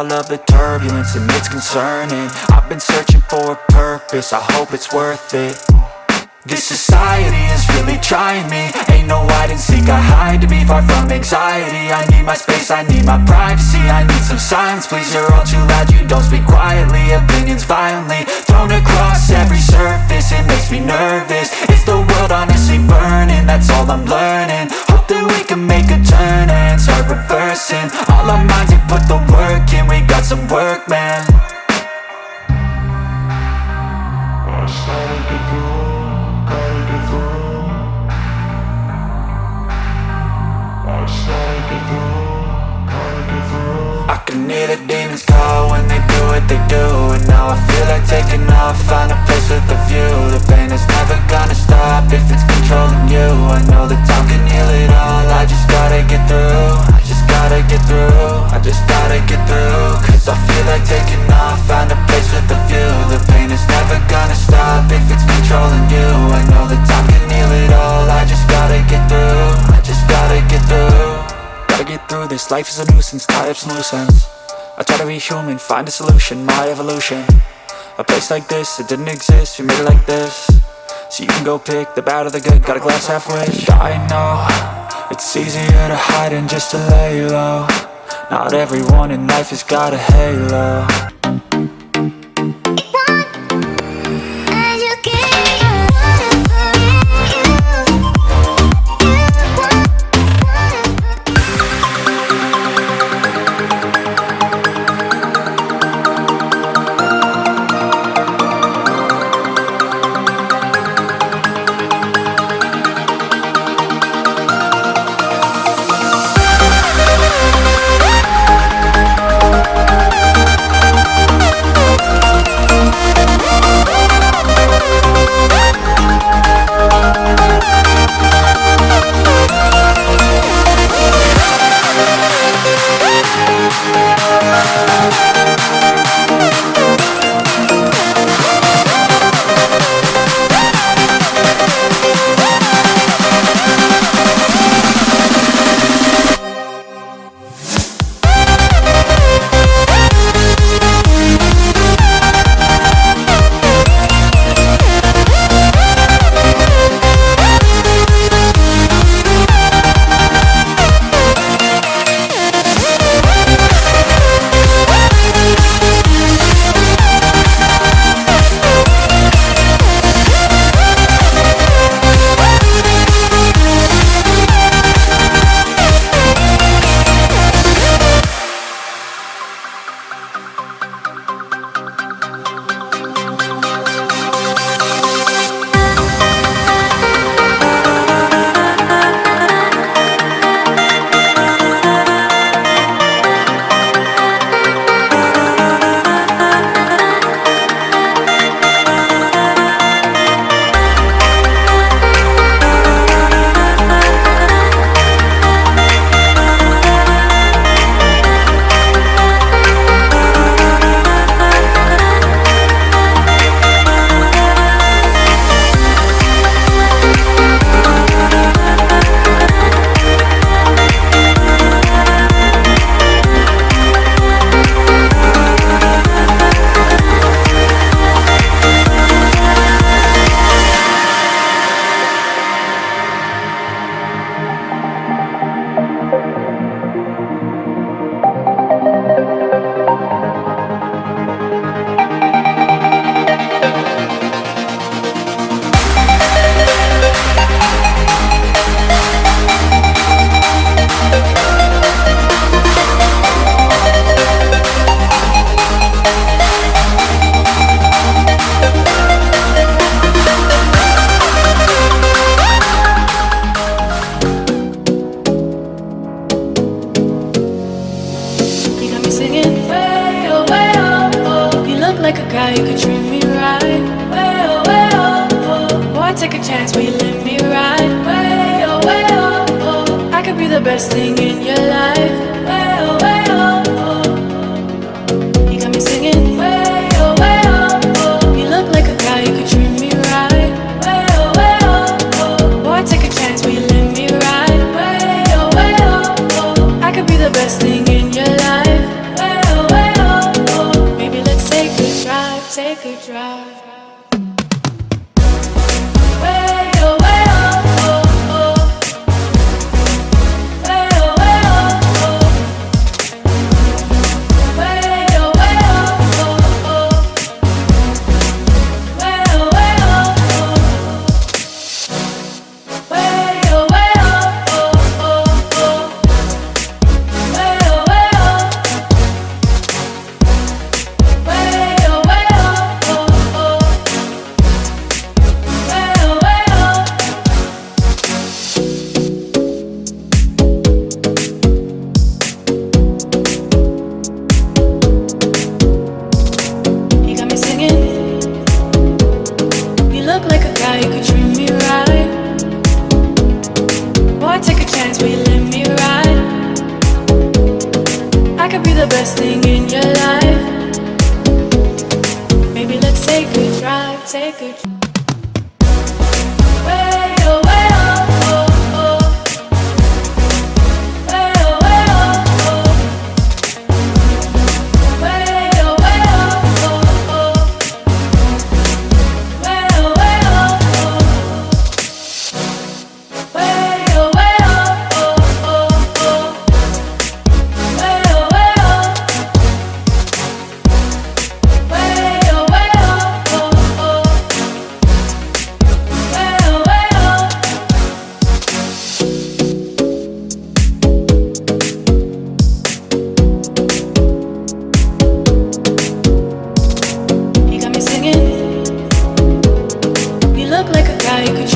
all of the turbulence and it's concerning. I've been searching for a purpose, I hope it's worth it. This society is really trying me. Ain't no hide and seek, I hide to be far from anxiety. I need my space, I need my privacy, I need some silence, please. You're all too loud, you don't speak quietly. Opinions violently thrown across every surface, it makes me nervous. Is the world honestly burning? That's all I'm learning. Hope that we can make a turn and start reversing. All our minds, we put the work in, we got some work, man. I started to grow. I can hear the demons call when they do what they do. And now I feel like taking off, find a place with a view. The pain is never gonna stop if it's controlling you. I know that time can heal it all, I just gotta get through. I just gotta get through, I just gotta get through. Cause I feel like taking off, find a place with a view. The pain is never gonna stop if it's controlling you. I know that time can heal it all, I just gotta get through. I just gotta get through. Gotta get through this, life is a nuisance, tie up some loose ends. I try to be human, find a solution, my evolution. A place like this, it didn't exist, we made it like this. So you can go pick the bad or the good, got a glass halfway. I know, it's easier to hide than just to lay low. Not everyone in life has got a halo. you could treat me right. Way oh, boy, take a chance, will you let me ride? Way oh, I could be the best thing in your life. Way oh, you got me singing. Way oh, you look like a guy, you could treat me right. Way oh, boy, take a chance, will you let me ride? Way oh, I could be the best thing in your life. Way oh, you could treat me right. Boy, take a chance, will you let me ride? I could be the best thing in your life. Maybe let's take a drive, take a drive. Way oh, way oh, oh, oh. Way oh, way oh, oh. Way oh, way oh, oh, oh. Way oh, way oh, oh. Way oh, way oh, oh, oh, oh. Way oh, way oh. Way oh, way oh, oh, oh. Way oh, way oh. You got me singing. You look like a guy who could